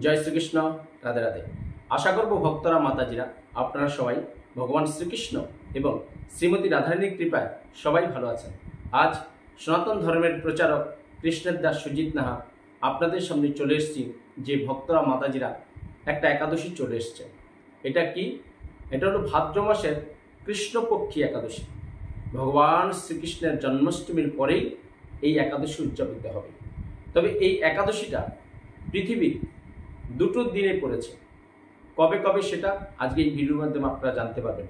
জয় শ্রীকৃষ্ণ। রাধে রাধে। আশা করব ভক্তরা মাতাজিরা আপনারা সবাই ভগবান শ্রীকৃষ্ণ এবং শ্রীমতী রাধারানীর কৃপায় সবাই ভালো আছেন। আজ সনাতন ধর্মের প্রচারক কৃষ্ণের দাস সুজিত নাহা আপনাদের সামনে চলে এসেছি। যে ভক্তরা মাতাজিরা একটা একাদশী চলে এসছে। এটা কি? এটা হলো ভাদ্র মাসের কৃষ্ণপক্ষী একাদশী। ভগবান শ্রীকৃষ্ণের জন্মাষ্টমীর পরেই এই একাদশী উদযাপিত হবে। তবে এই একাদশীটা পৃথিবীর দুটো দিনে পড়েছে। কবে কবে সেটা আজকে এই ভিডিওর মাধ্যমে আপনারা জানতে পারবেন।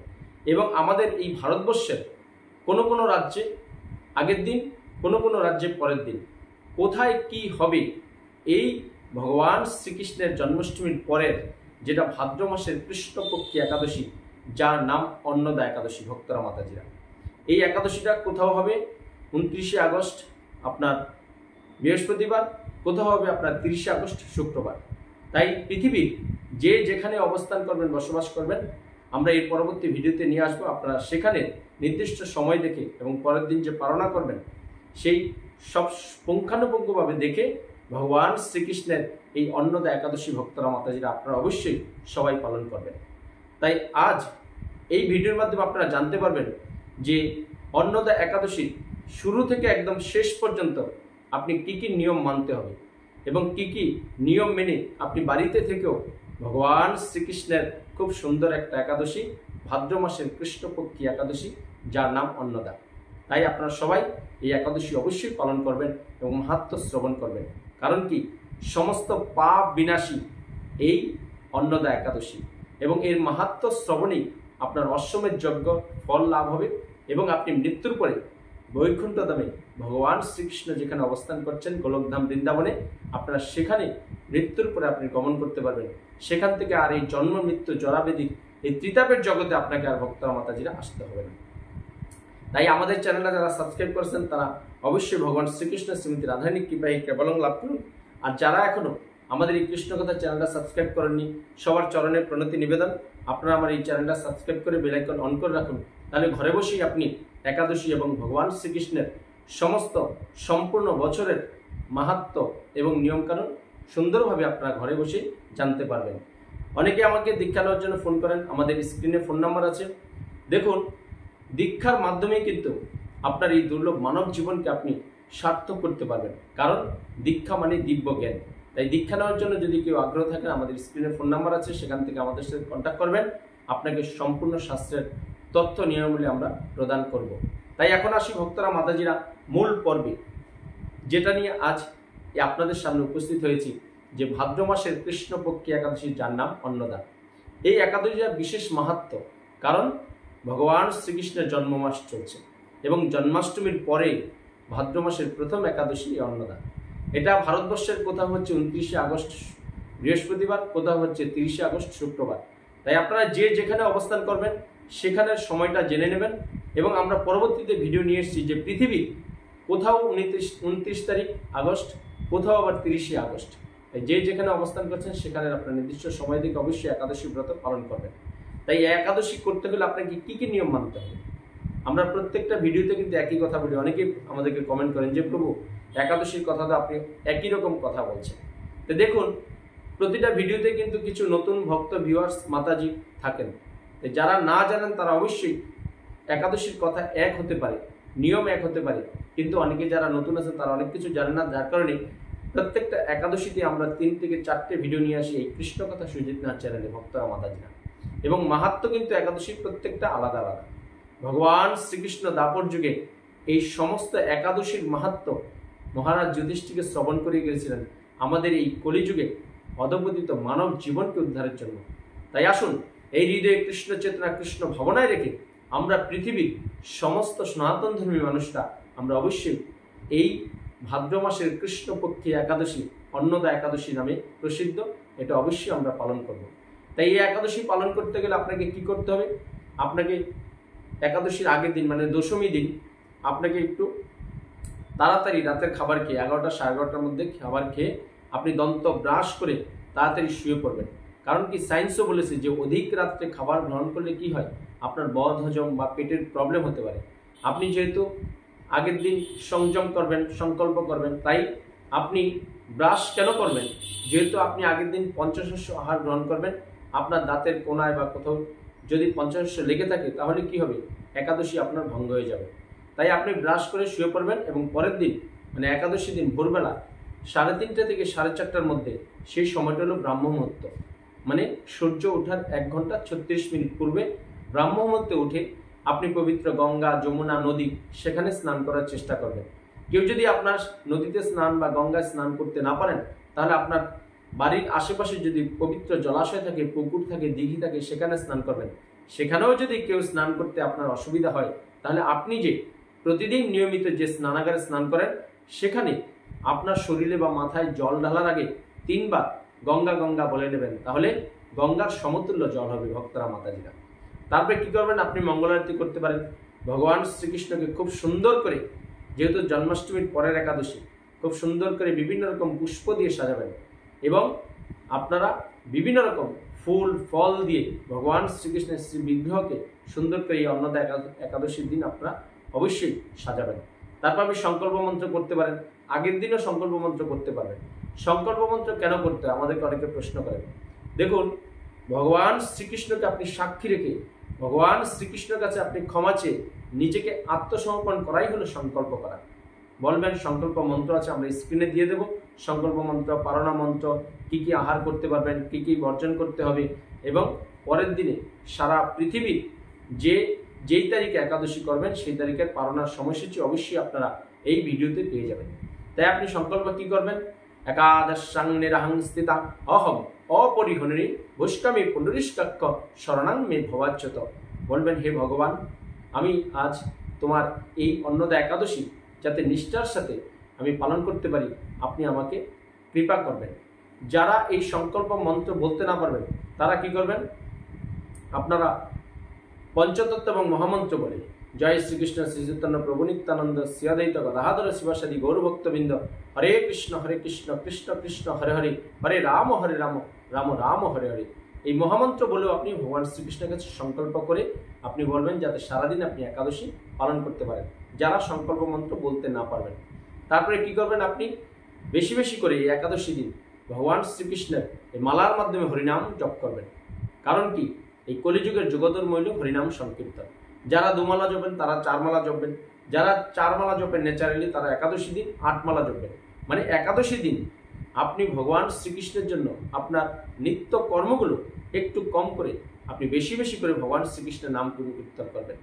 এবং আমাদের এই ভারতবর্ষের কোনো কোনো রাজ্যে আগের দিন, কোনো কোনো রাজ্যে পরের দিন। কোথায় কি হবে এই ভগবান শ্রীকৃষ্ণের জন্মাষ্টমীর পরের যেটা ভাদ্র মাসের কৃষ্ণপক্ষী একাদশী, যার নাম অন্নদা একাদশী। ভক্তরা মাতাজিরা, এই একাদশীটা কোথাও হবে 29শে আগস্ট আপনার বৃহস্পতিবার, কোথাও হবে আপনার 30শে আগস্ট শুক্রবার। তাই পৃথিবীর যে যেখানে অবস্থান করবেন, বসবাস করবেন, আমরা এর পরবর্তী ভিডিওতে নিয়ে আসবো। আপনারা সেখানে নির্দিষ্ট সময় দেখে এবং পরের দিন যে পালনা করবেন সেই সব পুঙ্খানুপুঙ্খভাবে দেখে ভগবান শ্রীকৃষ্ণের এই অন্নদা একাদশী ভক্তরা মাতাজিরা আপনারা অবশ্যই সবাই পালন করবেন। তাই আজ এই ভিডিওর মাধ্যমে আপনারা জানতে পারবেন যে অন্নদা একাদশী শুরু থেকে একদম শেষ পর্যন্ত আপনি কি কি নিয়ম মানতে হবে এবং কি কি নিয়ম মেনে আপনি বাড়িতে থেকেও ভগবান শ্রীকৃষ্ণের খুব সুন্দর একটা একাদশী, ভাদ্র মাসের কৃষ্ণপক্ষী একাদশী, যার নাম অন্নদা। তাই আপনারা সবাই এই একাদশী অবশ্যই পালন করবেন এবং মাহাত্ম্য শ্রবণ করবেন। কারণ কি, সমস্ত পাপ বিনাশী এই অন্নদা একাদশী এবং এর মাহাত্ম্য শ্রবণেই আপনার অশ্বমেধ যজ্ঞ ফল লাভ হবে এবং আপনি মৃত্যুর পরে বৈকুণ্ঠ ধামে ভগবান শ্রীকৃষ্ণ যেখানে অবস্থান করছেন গোলকধাম বৃন্দাবনে, আপনারা সেখানে মৃত্যুর পরে আপনি গমন করতে পারবেন। সেখান থেকে আর এই জন্ম মৃত্যু জরাবেদী এই ত্রিতাপের জগতে আপনাকে আর ভক্তরা মাতাজিরা আসতে হবে না। তাই আমাদের চ্যানেলটা যারা সাবস্ক্রাইব করেছেন তারা অবশ্যই ভগবান শ্রীকৃষ্ণ শ্রীমতী রাধারানীর কৃপায় কেবলং লাভ করুন। আর যারা এখনো আমাদের এই কৃষ্ণকথা চ্যানেলটা সাবস্ক্রাইব করেননি, সবার চরণে প্রণতি নিবেদন, আপনারা আমার এই চ্যানেলটা সাবস্ক্রাইব করে বেল আইকন অন করে রাখুন। তাহলে ঘরে বসেই আপনি একাদশী এবং ভগবান শ্রীকৃষ্ণের সমস্ত সম্পূর্ণ বছরের মাহাত্ম্য এবং নিয়মকানুন সুন্দরভাবে আপনারা ঘরে বসে জানতে পারবেন। অনেকে আমাকে দীক্ষা নেওয়ার জন্য ফোন করেন, আমাদের স্ক্রিনে ফোন নাম্বার আছে। দেখুন, দীক্ষার মাধ্যমেই কিন্তু আপনার এই দুর্লভ মানব জীবনকে আপনি সার্থক করতে পারবেন। কারণ দীক্ষা মানে দিব্য জ্ঞান। তাই দীক্ষা নেওয়ার জন্য যদি কেউ আগ্রহ থাকেন, আমাদের স্ক্রিনে ফোন নাম্বার আছে, সেখান থেকে আমাদের সাথে কন্ট্যাক্ট করবেন। আপনাকে সম্পূর্ণ শাস্ত্রের তথ্য নিয়মাবলী আমরা প্রদান করব। তাই এখন আসি ভক্তরা মাতাজিরা মূল পর্বে, যেটা নিয়ে আজ আপনাদের সামনে উপস্থিত হয়েছি, যে ভাদ্র মাসের কৃষ্ণপক্ষী একাদশী, যার নাম অন্নদা। এই একাদশীর বিশেষ মাহাত্ম্য, কারণ ভগবান শ্রীকৃষ্ণের জন্মমাস চলছে এবং জন্মাষ্টমীর পরে ভাদ্র মাসের প্রথম একাদশী অন্নদা। এটা ভারতবর্ষের কোথাও হচ্ছে 29শে আগস্ট বৃহস্পতিবার, কোথাও হচ্ছে 30শে আগস্ট শুক্রবার। তাই আপনারা যে যেখানে অবস্থান করবেন সেখানের সময়টা জেনে নেবেন। এবং আমরা পরবর্তীতে ভিডিও নিয়ে এসেছি যে পৃথিবীর কোথাও 29 তারিখ আগস্ট, কোথাও আবার 30শে আগস্ট। তাই যে যেখানে অবস্থান করছেন সেখানে আপনার নির্দিষ্ট সময় থেকে অবশ্যই একাদশী ব্রত পালন করবেন। তাই একাদশী করতে হলে আপনাকে কি কি নিয়ম মানতে হবে, আমরা প্রত্যেকটা ভিডিওতে কিন্তু একই কথা বলি। অনেকেই আমাদেরকে কমেন্ট করেন যে প্রভু একাদশীর কথা তো আপনি একই রকম কথা বলছেন। তো দেখুন, প্রতিটা ভিডিওতে কিন্তু কিছু নতুন ভক্ত ভিউয়ার্স মাতাজি থাকেন। যারা না জানেন তারা অবশ্যই একাদশীর কথা এক হতে পারে, নিয়ম এক হতে পারে, কিন্তু অনেকে যারা নতুন আছেন তারা অনেক কিছু জানেন না। যার কারণে প্রত্যেকটা একাদশীতে আমরা 3 থেকে 4টে ভিডিও নিয়ে আসি এই কৃষ্ণকথা সুজিত নাহা চ্যানেলে ভক্তরা মাতাজিরা। এবং মাহাত্ম্য কিন্তু একাদশীর প্রত্যেকটা আলাদা আলাদা। ভগবান শ্রীকৃষ্ণ দাপর যুগে এই সমস্ত একাদশীর মাহাত্ম্য মহারাজ যুধিষ্ঠিরকে শ্রবণ করে গিয়েছিলেন আমাদের এই কলিযুগে অধঃপতিত মানব জীবনকে উদ্ধারের জন্য। তাই আসুন, এই হৃদয়ে কৃষ্ণ চেতনা, কৃষ্ণ ভাবনায় রেখে আমরা পৃথিবীর সমস্ত সনাতন ধর্মী মানুষরা আমরা অবশ্যই এই ভাদ্র মাসের কৃষ্ণপক্ষী একাদশী, অন্নদা একাদশী নামে প্রসিদ্ধ, এটা অবশ্যই আমরা পালন করব। তাই এই একাদশী পালন করতে গেলে আপনাকে কি করতে হবে? আপনাকে একাদশীর আগের দিন মানে দশমী দিন আপনাকে একটু তাড়াতাড়ি রাতের খাবার খেয়ে 11টা সাড়ে 11টার মধ্যে খাবার খেয়ে আপনি দন্ত ব্রাশ করে তাড়াতাড়ি শুয়ে পড়বেন। কারণ কি, সায়েন্সও বলেছে যে অধিক রাত্রে খাবার গ্রহণ করলে কি হয়, আপনার বদ হজম বা পেটের প্রবলেম হতে পারে। আপনি যেহেতু আগের দিন সংযম করবেন, সংকল্প করবেন, তাই আপনি ব্রাশ কেন করবেন? যেহেতু আপনি আগের দিন পঞ্চশস্য আহার গ্রহণ করবেন, আপনার দাঁতের কোনায় বা কোথাও যদি পঞ্চশস্য লেগে থাকে তাহলে কি হবে? একাদশী আপনার ভঙ্গ হয়ে যাবে। তাই আপনি ব্রাশ করে শুয়ে পড়বেন এবং পরের দিন মানে একাদশী দিন ভোরবেলা 3:30 থেকে 4:30টার মধ্যে, সেই সময়টা হলো ব্রাহ্ম মুহূর্ত, মানে সূর্য ওঠার 1 ঘন্টা 36 মিনিট পূর্বে ব্রাহ্ম মুহূর্তে উঠে আপনি পবিত্র গঙ্গা, যমুনা, নদী সেখানে স্নান করার চেষ্টা করবেন। কেউ যদি আপনার নদীতে স্নান বা গঙ্গায় স্নান করতে না পারেন, তাহলে আপনার বাড়ির আশেপাশে যদি পবিত্র জলাশয় থাকে, পুকুর থাকে, দিঘি থাকে, সেখানে স্নান করবেন। সেখানেও যদি কেউ স্নান করতে আপনার অসুবিধা হয়, তাহলে আপনি যে প্রতিদিন নিয়মিত যে স্নানাগারে স্নান করেন, সেখানে আপনার শরীরে বা মাথায় জল ঢালার আগে 3 বার গঙ্গা গঙ্গা বলে নেবেন, তাহলে গঙ্গার সমতুল্য জল হবে ভক্তরা, মাতাজিরা। তারপরে কি করবেন? আপনি মঙ্গল আরতি করতে পারেন। ভগবান শ্রীকৃষ্ণকে খুব সুন্দর করে, যেহেতু জন্মাষ্টমীর পরের একাদশী, খুব সুন্দর করে বিভিন্ন রকম পুষ্প দিয়ে সাজাবেন এবং আপনারা বিভিন্ন রকম ফুল ফল দিয়ে ভগবান শ্রীকৃষ্ণের শ্রী বিগ্রহকে সুন্দর করে এই অন্নদা একাদশীর দিন আপনারা অবশ্যই সাজাবেন। তারপর আপনি সংকল্প মন্ত্র করতে পারেন। আগের দিনও সংকল্প মন্ত্র করতে পারবেন। সংকল্প মন্ত্র কেন করতে হয় আমাদেরকে অনেকে প্রশ্ন করেন। দেখুন, ভগবান শ্রীকৃষ্ণকে আপনি সাক্ষী রেখে ভগবান শ্রীকৃষ্ণের কাছে আপনি ক্ষমা চেয়ে নিজেকে আত্মসমর্পণ করাই হলো সংকল্প করা। বলবেন সংকল্প মন্ত্র আছে, আমরা স্ক্রিনে দিয়ে দেব। সংকল্প মন্ত্র, পারণা মন্ত্র, কি কি আহার করতে পারবেন, কি কি বর্জন করতে হবে, এবং পরের দিনে সারা পৃথিবীর যেই তারিখে একাদশী করবেন সেই তারিখের পারণার সময়সূচি অবশ্যই আপনারা এই ভিডিওতে পেয়ে যাবেন। তাই আপনি সংকল্প কি করবেন? একাদশাং নিরাহং স্থিতা অহম অপরিহরি ভুষ্কামি পুণ্ডরীষ্কাক্ষ শরণাং মে ভবাচ্যুত। বলবেন, হে ভগবান, আমি আজ তোমার এই অন্নদা একাদশী যাতে নিষ্ঠার সাথে আমি পালন করতে পারি, আপনি আমাকে কৃপা করবেন। যারা এই সংকল্প মন্ত্র বলতে না পারবেন, তারা কি করবেন? আপনারা পঞ্চতত্ত্ব এবং মহামন্ত্র বলে জয় শ্রীকৃষ্ণ শ্রী চৈতন্য প্রভু নিত্যানন্দ শ্রী অদ্বৈত গদাধর শিবাসাদি গৌরভক্তবৃন্দ হরে কৃষ্ণ কৃষ্ণ কৃষ্ণ হরে হরে, হরে রাম রাম রাম হরে হরে, এই মহামন্ত্র বলেও আপনি ভগবান শ্রীকৃষ্ণের কাছে সংকল্প করে আপনি বলবেন, যাতে সারাদিন আপনি একাদশী পালন করতে পারেন, যারা সংকল্প মন্ত্র বলতে না পারবেন। তারপরে কি করবেন? আপনি বেশি বেশি করে এই একাদশী দিন ভগবান শ্রীকৃষ্ণের এই মালার মাধ্যমে হরিনাম জপ করবেন। কারণ কি? এই কলিযুগের যুগধর মূল্য হরিনাম সংকীর্তন। যারা 2 মালা জপেন তারা 4 মালা জপবেন, যারা 4 মালা জপেন ন্যাচারালি তারা একাদশী দিন 8 মালা জপবেন। মানে একাদশী দিন আপনি ভগবান শ্রীকৃষ্ণের জন্য আপনার নিত্য কর্মগুলো একটু কম করে আপনি বেশি বেশি করে ভগবান শ্রীকৃষ্ণের নাম কীর্তন করবেন।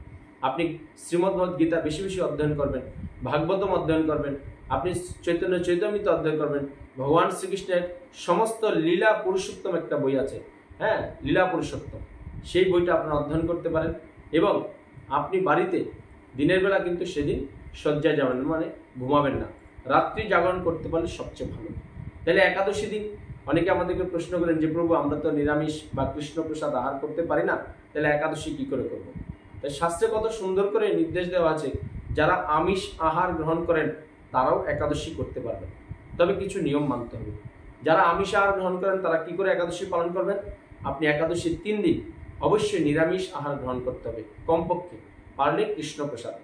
আপনি শ্রীমদ্ গীতা বেশি বেশি অধ্যয়ন করবেন, ভাগবতম অধ্যয়ন করবেন, আপনি চৈতন্য চৈতন্যিত অধ্যয়ন করবেন। ভগবান শ্রীকৃষ্ণের সমস্ত লীলা পুরুষোত্তম একটা বই আছে, হ্যাঁ, লীলা পুরুষোত্তম, সেই বইটা আপনারা অধ্যয়ন করতে পারেন। এবং আপনি বাড়িতে দিনের বেলা কিন্তু সেদিন শয্যায় যাবেন, মানে ঘুমাবেন না, রাত্রি জাগরণ করতে পারলে সবচেয়ে ভালো। তাহলে একাদশী দিন অনেকে আমাদেরকে প্রশ্ন করেন যে প্রভু, আমরা তো নিরামিষ বা কৃষ্ণপ্রসাদ আহার করতে পারি না, তাহলে একাদশী কি করে করব? তাই শাস্ত্রে কত সুন্দর করে নির্দেশ দেওয়া আছে, যারা আমিষ আহার গ্রহণ করেন তারাও একাদশী করতে পারবেন, তবে কিছু নিয়ম মানতে হবে। যারা আমিষ আহার গ্রহণ করেন তারা কি করে একাদশী পালন করবেন? আপনি একাদশীর 3 দিন অবশ্যই নিরামিষ আহার গ্রহণ করতে হবে, কমপক্ষে পারলে কৃষ্ণপ্রসাদ,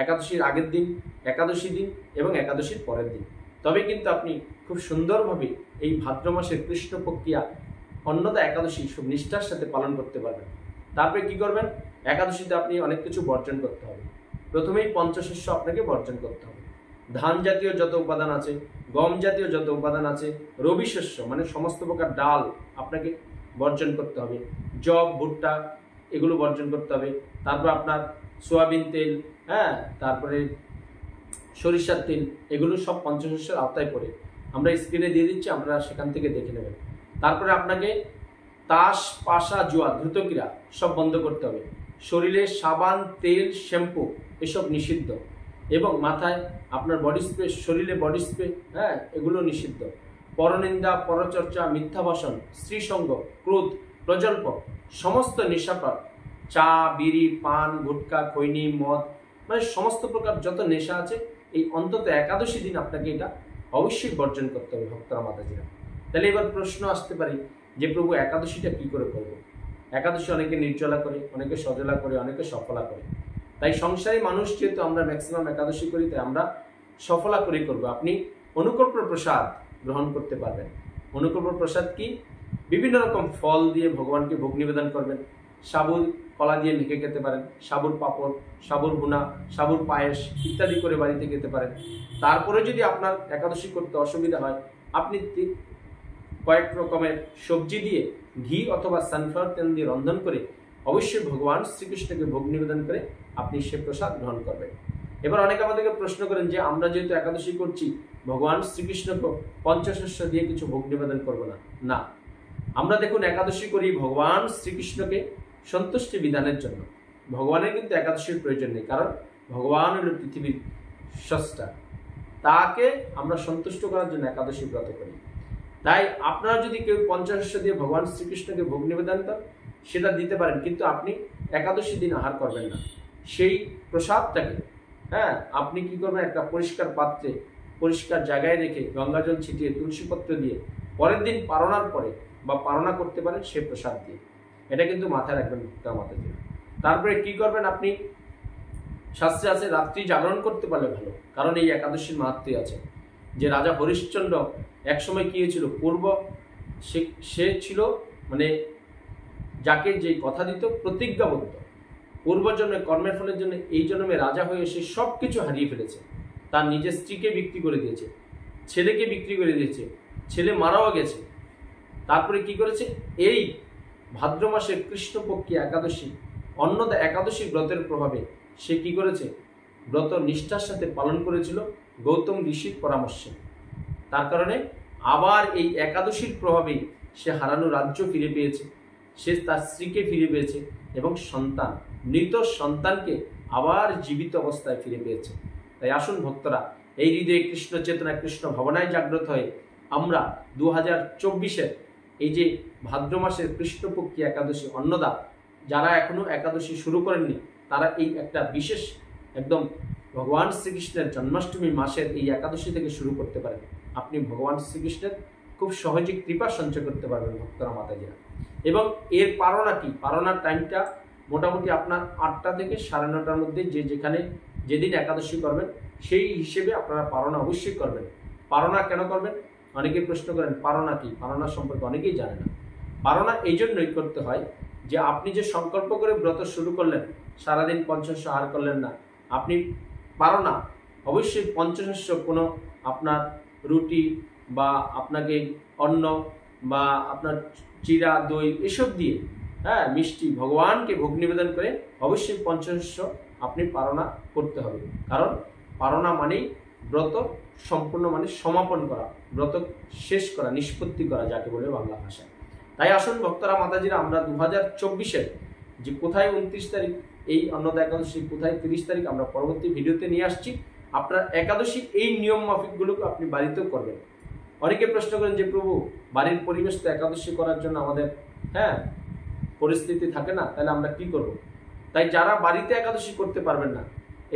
একাদশীর আগের দিন, একাদশী দিন এবং একাদশীর পরের দিন। তবে কিন্তু আপনি খুব সুন্দরভাবে এই ভাদ্র মাসের কৃষ্ণপক্ষিয়া অন্নদা একাদশী খুব নিষ্ঠার সাথে পালন করতে পারবেন। তারপরে কি করবেন? একাদশীতে আপনি অনেক কিছু বর্জন করতে হবে। প্রথমেই পঞ্চশস্য আপনাকে বর্জন করতে হবে। ধান জাতীয় যত উপাদান আছে, গম জাতীয় যত উপাদান আছে, রবি শস্য মানে সমস্ত প্রকার ডাল আপনাকে বর্জন করতে হবে। জব, ভুট্টা এগুলো বর্জন করতে হবে। তারপর আপনার সোয়াবিন তেল, হ্যাঁ, তারপরে সরিষার তেল, এগুলো সব পঞ্চশস্যের আওতায় পড়ে। আমরা স্ক্রিনে দিয়ে দিচ্ছি, আপনারা সেখান থেকে দেখে নেবেন। তারপরে আপনাকে তাস, পাশা, জুয়া, দ্রুতক্রিয়া সব বন্ধ করতে হবে। শরীরে সাবান, তেল, শ্যাম্পু এসব নিষিদ্ধ। এবং মাথায় আপনার বডি স্প্রে, শরীরে বডি স্প্রে, হ্যাঁ, এগুলো নিষিদ্ধ। পরনিন্দা, পরচর্চা, মিথ্যা ভাষণ, স্ত্রীসঙ্গ, ক্রোধ, প্রজল্প, সমস্ত নেশাপাত, চা, বিড়ি, পান, গুটখা, খৈনি, মদ, মানে সমস্ত প্রকার যত নেশা আছে, এই অন্তত একাদশী দিন আপনাকে এটা অবশ্যই বর্জন করতে হবে ভক্তরা, মাতাজিরা। তাহলে এবার প্রশ্ন আসতে পারে যে প্রভু, একাদশীটা কি করে করব? একাদশী অনেকে নির্জলা করে, অনেকে সজলা করে, অনেকে সফলা করে। তাই সংসারী মানুষ যেহেতু আমরা ম্যাক্সিমাম একাদশী করি, তাই আমরা সফলা করেই করবো। আপনি অনুকল্প প্রসাদ গ্রহণ করতে পারবেন। অনুকূল প্রসাদ কি? বিভিন্ন রকম ফল দিয়ে ভগবানকে ভোগ নিবেদন করবেন। সাবুর কলা দিয়ে মেখে খেতে পারেন, সাবুর পাঁপড়, সাবুর ভুনা, সাবুর পায়েস ইত্যাদি করে বাড়িতে খেতে পারেন। তারপরে যদি আপনার একাদশী করতে অসুবিধা হয়, আপনি কয়েক রকমের সবজি দিয়ে ঘি অথবা সানফ্লাওয়ার তেল দিয়ে রন্ধন করে অবশ্যই ভগবান শ্রীকৃষ্ণকে ভোগ নিবেদন করে আপনি সে প্রসাদ গ্রহণ করবেন। এবার অনেকে আমাদেরকে প্রশ্ন করেন যে আমরা যেহেতু একাদশী করছি, ভগবান শ্রীকৃষ্ণকে পঞ্চশস্য দিয়ে কিছু ভোগ নিবেদন করবো না? না, আমরা দেখুন একাদশী করি ভগবান শ্রীকৃষ্ণকে সন্তুষ্টি বিধানের জন্য। ভগবানের কিন্তু একাদশীর প্রয়োজন নেই, কারণ ভগবান হল পৃথিবীর স্রষ্টা, তাকে আমরা সন্তুষ্ট করার জন্য একাদশী ব্রত করি। তাই আপনারা যদি কেউ পঞ্চশস্য দিয়ে ভগবান শ্রীকৃষ্ণকে ভোগ নিবেদন করেন, সেটা দিতে পারেন, কিন্তু আপনি একাদশী দিন আহার করবেন না। সেই প্রসাদটাকে আপনি কি করবেন, একটা পরিষ্কার পাত্রে পরিষ্কার জায়গায় রেখে গঙ্গাজল ছিটিয়ে তুলসীপত্র দিয়ে পরের দিন পারণার পরে বা পারণা করতে পারেন সেই প্রসাদ দিয়ে। এটা কিন্তু মাথায় রাখবেন মাতাজি। তারপরে কি করবেন, আপনি শাস্ত্রে আছে রাত্রি জাগরণ করতে পারলে ভালো, কারণ এই একাদশীর মাহাত্ম্য আছে যে রাজা হরিশ্চন্দ্র একসময় কি হয়েছিল, সে ছিল মানে যাকে যে কথা দিত প্রতিজ্ঞাবদ্ধ, পূর্বজন্মে কর্মের ফলের জন্য এই জন্মে রাজা হয়ে সে সব কিছু হারিয়ে ফেলেছে। তার নিজের স্ত্রীকে বিক্রি করে দিয়েছে, ছেলেকে বিক্রি করে দিয়েছে, ছেলে মারাও গেছে। তারপরে কি করেছে, এই ভাদ্র মাসের কৃষ্ণপক্ষী একাদশী অন্নদা একাদশী ব্রতের প্রভাবে সে কি করেছে, ব্রত নিষ্ঠার সাথে পালন করেছিল গৌতম ঋষির পরামর্শে। তার কারণে আবার এই একাদশীর প্রভাবে সে হারানো রাজ্য ফিরে পেয়েছে, সে তার স্ত্রীকে ফিরে পেয়েছে এবং মৃত সন্তানকে আবার জীবিত অবস্থায় ফিরে পেয়েছে। তাই আসুন ভক্তরা, এই হৃদয়ে কৃষ্ণ চেতনা কৃষ্ণ ভাবনায় জাগ্রত হয়ে আমরা 2024-এর এই যে ভাদ্র মাসের কৃষ্ণপক্ষী একাদশী অন্নদা, যারা এখনো একাদশী শুরু করেননি, তারা এই একটা বিশেষ একদম ভগবান শ্রীকৃষ্ণের জন্মাষ্টমী মাসের এই একাদশী থেকে শুরু করতে পারেন। আপনি ভগবান শ্রীকৃষ্ণের খুব সহজে কৃপা সঞ্চয় করতে পারবেন ভক্তরা মাতাজিরা। এবং এর পারণা কি, পারণার টাইমটা মোটামুটি আপনার 8টা থেকে 9:30টার মধ্যে, যেখানে যেদিন একাদশী করবেন সেই হিসেবে আপনারা পারণা অবশ্যই করবেন। পারণা কেন করবেন, অনেকেই প্রশ্ন করেন পারণা কি, পারণা সম্পর্কে অনেকেই জানে না। পারণা এই জন্যই করতে হয় যে আপনি যে সংকল্প করে ব্রত শুরু করলেন, সারাদিন পঞ্চশস্য আহার করলেন না, আপনি পারণা অবশ্যই পঞ্চশস্য কোনো আপনার রুটি বা আপনাকে অন্ন বা আপনার চিরা দই এসব দিয়ে মিষ্টি ভগবানকে ভোগ নিবেদন করে অবশ্যই পঞ্চশস্য আপনি পারণা করতে হবে। কারণ পারণা মানেই ব্রত সম্পূর্ণ, মানে সমাপন করা, ব্রত শেষ করা, নিষ্পত্তি করা যাকে বলে বাংলা ভাষায়। তাই আসুন ভক্তরা মাতাজিরা, আমরা 2024-এর যে কোথায় 29 তারিখ এই অন্নদা একাদশী, কোথায় 30 তারিখ, আমরা পরবর্তী ভিডিওতে নিয়ে আসছি। আপনার একাদশী এই নিয়ম মাফিকগুলোকে আপনি বাড়িতেও করবেন। অনেকে প্রশ্ন করেন যে প্রভু, বাড়ির পরিবেশ তো একাদশী করার জন্য আমাদের পরিস্থিতি থাকে না, তাহলে আমরা কি করব? তাই যারা বাড়িতে একাদশী করতে পারবেন না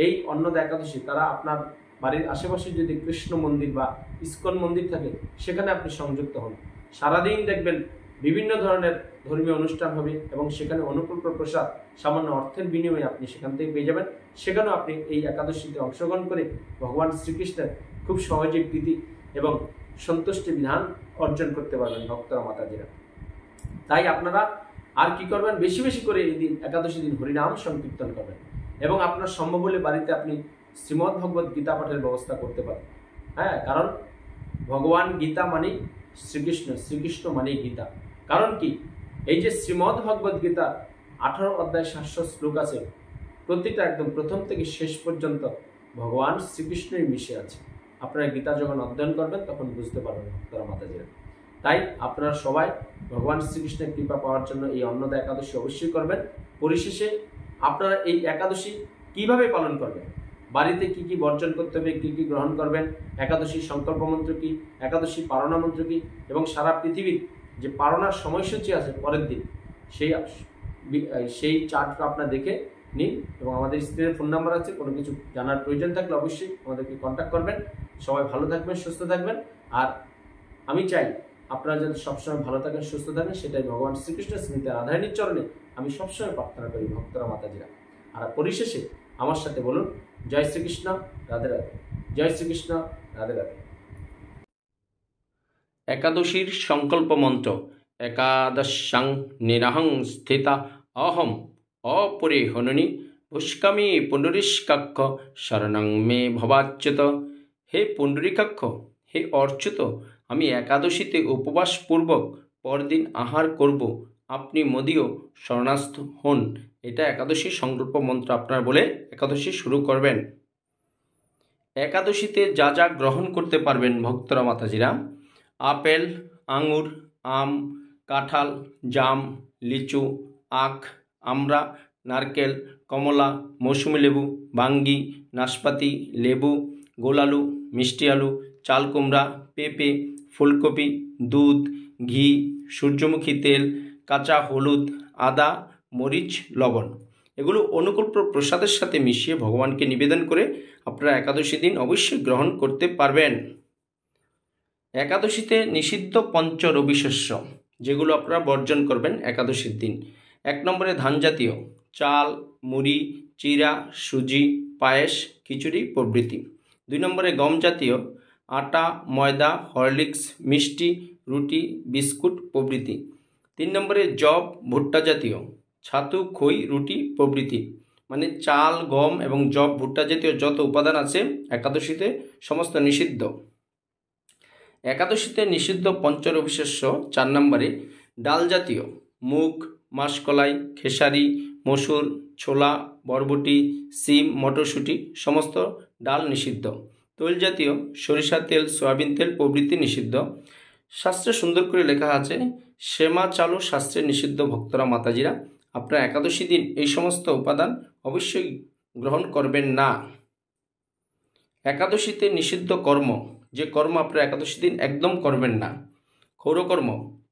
এই অন্নদা একাদশী, তারা আপনার বাড়ির আশেপাশে যদি কৃষ্ণ মন্দির বা ইস্কন মন্দির থাকে সেখানে আপনি সংযুক্ত হন। সারাদিন দেখবেন বিভিন্ন ধরনের ধর্মীয় অনুষ্ঠান হবে এবং সেখানে অনুকূল প্রসাদ সামান্য অর্থের বিনিময়ে আপনি সেখান থেকে পেয়ে যাবেন। সেখানেও আপনি এই একাদশীতে অংশগ্রহণ করে ভগবান শ্রীকৃষ্ণের খুব সহজে প্রীতি এবং সন্তুষ্টি বিধান অর্জন করতে পারবেন ভক্তরা মাতাজিরা। তাই আপনারা আর কি করবেন, বেশি বেশি করে এই দিন একাদশী দিন হরিনাম সংকীর্তন করবেন এবং আপনার সম্ভব হলে বাড়িতে আপনি শ্রীমদ্ ভগবত গীতা পাঠের ব্যবস্থা করতে পারেন। কারণ ভগবান গীতা মানেই শ্রীকৃষ্ণ, শ্রীকৃষ্ণ মানেই গীতা। কারণ কি, এই যে শ্রীমদ্ ভগবত গীতা 18 অধ্যায় 700 শ্লোক আছে, প্রতিটা একদম প্রথম থেকে শেষ পর্যন্ত ভগবান শ্রীকৃষ্ণই মিশে আছে। আপনারা গীতা যখন অধ্যয়ন করবেন তখন বুঝতে পারবেন ভক্তরা মাতাজিরা। তাই আপনারা সবাই ভগবান শ্রীকৃষ্ণের কৃপা পাওয়ার জন্য এই অন্নদা একাদশী অবশ্যই করবেন। পরিশেষে আপনারা এই একাদশী কিভাবে পালন করবেন, বাড়িতে কি কি বর্জন করতে হবে, কি কি গ্রহণ করবেন, একাদশীর সংকল্প মন্ত্র কি, একাদশী পারণা মন্ত্র কি, এবং সারা পৃথিবীর যে পারণার সময়সূচি আছে পরের দিন, সেই চার্টটা আপনারা দেখে নিন এবং আমাদের স্ক্রিনের ফোন নাম্বার আছে। কোনো কিছু জানার প্রয়োজন থাকলে অবশ্যই আমাদেরকে কন্ট্যাক্ট করবেন। সবাই ভালো থাকবেন, সুস্থ থাকবেন। আর আমি চাই আপনারা যাতে সবসময় ভালো থাকেন, সুস্থ থাকেন, সেটাই ভগবান শ্রীকৃষ্ণ স্মৃতি রাধারানীর চরণে আমি সবসময় প্রার্থনা করি ভক্তরা মাতাজিরা। আর পরিশেষে আমার সাথে বলুন, জয় শ্রীকৃষ্ণ, রাধে রাধে। জয় শ্রীকৃষ্ণ, রাধে রাধে। একাদশীর সংকল্প মন্ত্র একাদশাং নিরাহং স্থিতা অহম অপরে হননি পুষ্কামি পুণ্ডরীকাক্ষ শরণং মে ভবাচ্যুত। হে পুণ্ডরীকাক্ষ, হে অর্চ্যুত, আমি একাদশীতে উপবাসপূর্বক পরদিন আহার করব, আপনি মোদিও শরণাস্থ হন। এটা একাদশীর সংকল্প মন্ত্র আপনার বলে একাদশী শুরু করবেন। একাদশীতে যা যা গ্রহণ করতে পারবেন ভক্তরা মাতাজিরা: আপেল, আঙুর, আম, কাঁঠাল, জাম, লিচু, আখ, আমড়া, নারকেল, কমলা, মৌসুমি লেবু, বাঙ্গি, নাশপাতি, লেবু, গোলালু, মিষ্টি আলু, চাল কুমড়া, পেঁপে, ফুলকপি, দুধ, ঘি, সূর্যমুখী তেল, কাঁচা হলুদ, আদা, মরিচ, লবণ। এগুলো অনুকূল প্রসাদের সাথে মিশিয়ে ভগবানকে নিবেদন করে আপনারা একাদশী দিন অবশ্যই গ্রহণ করতে পারবেন। একাদশীতে নিষিদ্ধ পঞ্চ রবি শস্য যেগুলো আপনারা বর্জন করবেন একাদশীর দিন: 1 নম্বরে ধান জাতীয়, চাল, মুড়ি, চিরা, সুজি, পায়েস, খিচুড়ি প্রভৃতি। 2 নম্বরে গম জাতীয়, আটা, ময়দা, হরলিক্স, মিষ্টি, রুটি, বিস্কুট প্রভৃতি। 3 নম্বরে জব, ভুট্টা জাতীয়, ছাতু, খই, রুটি প্রভৃতি। মানে চাল, গম এবং জব, ভুট্টা জাতীয় যত উপাদান আছে একাদশীতে সমস্ত নিষিদ্ধ। একাদশীতে নিষিদ্ধ পঞ্চরবি শস্য 4 নম্বরে ডাল জাতীয়, মুগ, মাসকলাই, খেসারি, মসুর, ছোলা, বরবটি, সিম, মটরশুঁটি সমস্ত ডাল নিষিদ্ধ। তৈল জাতীয়, সরিষা তেল, সয়াবিন তেল প্রভৃতি নিষিদ্ধ। শাস্ত্রে সুন্দর করে লেখা আছে শ্যামা চালও শাস্ত্রে নিষিদ্ধ। ভক্তরা মাতাজিরা, আপনারা একাদশী দিন এই সমস্ত উপাদান অবশ্যই গ্রহণ করবেন না। একাদশীতে নিষিদ্ধ কর্ম, যে কর্ম আপনারা একাদশী দিন একদম করবেন না: ক্ষৌরকর্ম,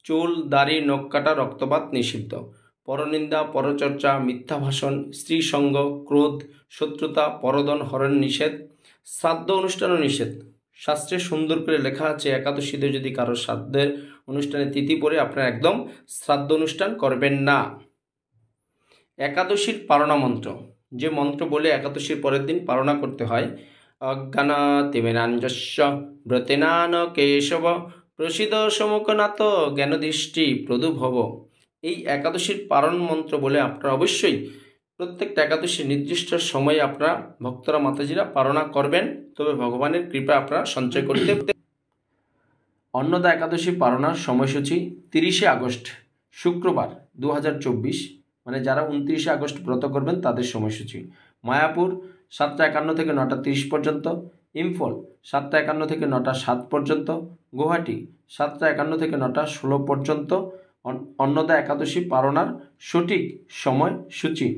চুল, দাড়ি, নখ কাটা, রক্তপাত নিষিদ্ধ। পরনিন্দা, পরচর্চা, মিথ্যা ভাষণ, স্ত্রী সঙ্গ, ক্রোধ, শত্রুতা, পরদন, হরণ নিষেধ। শ্রাদ্ধ অনুষ্ঠানও নিষেধ। শাস্ত্রে সুন্দর করে লেখা আছে একাদশীতে যদি কারো শ্রাদ্ধের অনুষ্ঠানে তিথি পড়ে আপনারা একদম শ্রাদ্ধ অনুষ্ঠান করবেন না। একাদশীর পারণা মন্ত্র, যে মন্ত্র বলে একাদশীর পরের দিন পারণা করতে হয়: অজ্ঞানাতিমিরাঞ্জস্য ব্রতেনান কেশব প্রসিদ সমুখনাথ জ্ঞানদৃষ্টি প্রদুভব। এই একাদশীর পারণ মন্ত্র বলে আপনারা অবশ্যই প্রত্যেকটা একাদশীর নির্দিষ্ট সময়ে আপনারা ভক্তরা মাতাজিরা পারণা করবেন, তবে ভগবানের কৃপা আপনারা সঞ্চয় করতে। অন্নদা একাদশী পারণার সময়সূচি 30শে আগস্ট শুক্রবার 2024, মানে যারা 29শে আগস্ট ব্রত করবেন তাদের সময়সূচি: মায়াপুর 7:51 থেকে 9:30 পর্যন্ত, ইম্ফল 7:51 থেকে 9:07 পর্যন্ত, গুয়াহাটি 7:51 থেকে 9:16 পর্যন্ত। অন্নদা একাদশী পারণার সঠিক সময়সূচি: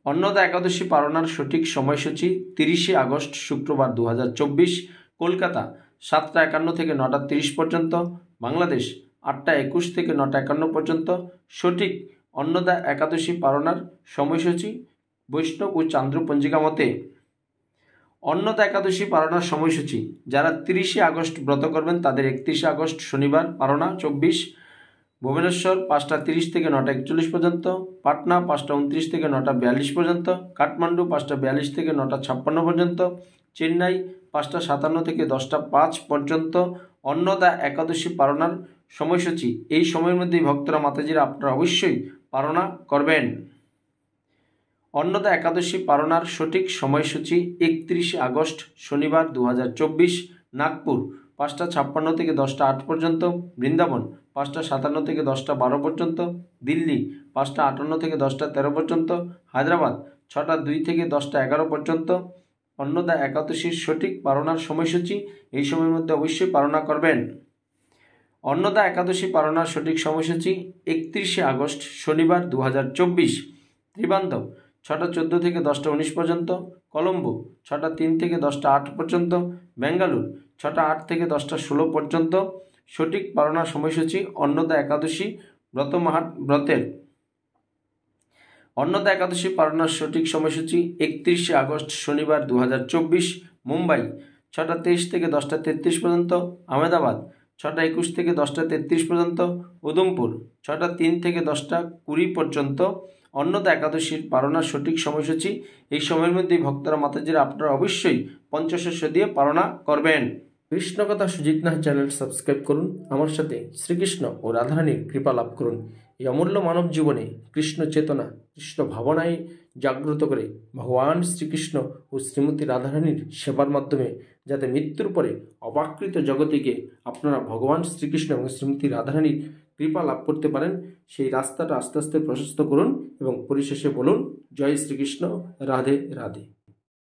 অন্নদা একাদশী পারণার সঠিক সময়সূচি 30শে আগস্ট শুক্রবার 2024, কলকাতা 7:51 থেকে 9:30 পর্যন্ত, বাংলাদেশ 8:21 থেকে 9:51 পর্যন্ত। সঠিক অন্নদা একাদশী পারণার সময়সূচি বৈষ্ণব ও চান্দ্র পঞ্জিকা মতে। অন্নদা একাদশী পারণার সময়সূচি: যারা 30শে আগস্ট ব্রত করবেন তাদের 31শে আগস্ট শনিবার পারণা 24, ভুবনেশ্বর 5:30 থেকে 9:41 পর্যন্ত, পাটনা 5:29 থেকে 9:42 পর্যন্ত, কাঠমান্ডু 5:42 থেকে 9:56 পর্যন্ত, চেন্নাই 5:57 থেকে 10:05 পর্যন্ত। অন্নদা একাদশী পারণার সময়সূচি এই সময়ের মধ্যেই ভক্তরা মাতাজিরা আপনারা অবশ্যই পারণা করবেন। অন্নদা একাদশী পারণার সঠিক সময়সূচি 31শে আগস্ট শনিবার 2024, নাগপুর 5:56 থেকে 10:08 পর্যন্ত, বৃন্দাবন 5:57 থেকে 10:12 পর্যন্ত, দিল্লি 5:58 থেকে 10:13 পর্যন্ত, হায়দ্রাবাদ 6:02 থেকে 10:11 পর্যন্ত। অন্নদা একাদশীর সঠিক পারণার সময়সূচি এই সময়ের মধ্যে অবশ্যই পারণা করবেন। অন্নদা একাদশী পারণার সঠিক সময়সূচি 31শে আগস্ট শনিবার 2024, ত্রিবান্ধব 6:14 থেকে 10:19 পর্যন্ত, কলম্বো 6:03 থেকে 10:08 পর্যন্ত, বেঙ্গালুর 6:08 থেকে 10:16 পর্যন্ত। সঠিক পারণার সময়সূচি অন্নদা একাদশী ব্রতের। অন্নদা একাদশী পারণার সঠিক সময়সূচি 31শে আগস্ট শনিবার 2024, মুম্বাই 6:23 থেকে 10:33 পর্যন্ত, আহমেদাবাদ 6:21 থেকে 10:33 পর্যন্ত, উদমপুর 6:03 থেকে 10:20 পর্যন্ত। অন্নদা একাদশীর পারণার সঠিক সময়সূচি এই সময়ের মধ্যেই ভক্তরা মাতাজিরা আপনারা অবশ্যই পঞ্চশস্য দিয়ে পারণা করবেন। কৃষ্ণকথা সুজিত নাথ চ্যানেল সাবস্ক্রাইব করুন। আমার সাথে শ্রীকৃষ্ণ ও রাধারানীর কৃপা লাভ করুন। এই অমূল্য মানব জীবনে কৃষ্ণ চেতনা, কৃষ্ণ ভাবনায় জাগ্রত করে ভগবান শ্রীকৃষ্ণ ও শ্রীমতী রাধারানীর সেবার মাধ্যমে যাতে মৃত্যুর পরে অপাকৃত জগতিকে আপনারা ভগবান শ্রীকৃষ্ণ এবং শ্রীমতী রাধারানীর কৃপা লাভ করতে পারেন, সেই রাস্তাটা আস্তে আস্তে প্রশস্ত করুন এবং পরিশেষে বলুন, জয় শ্রীকৃষ্ণ, রাধে রাধে।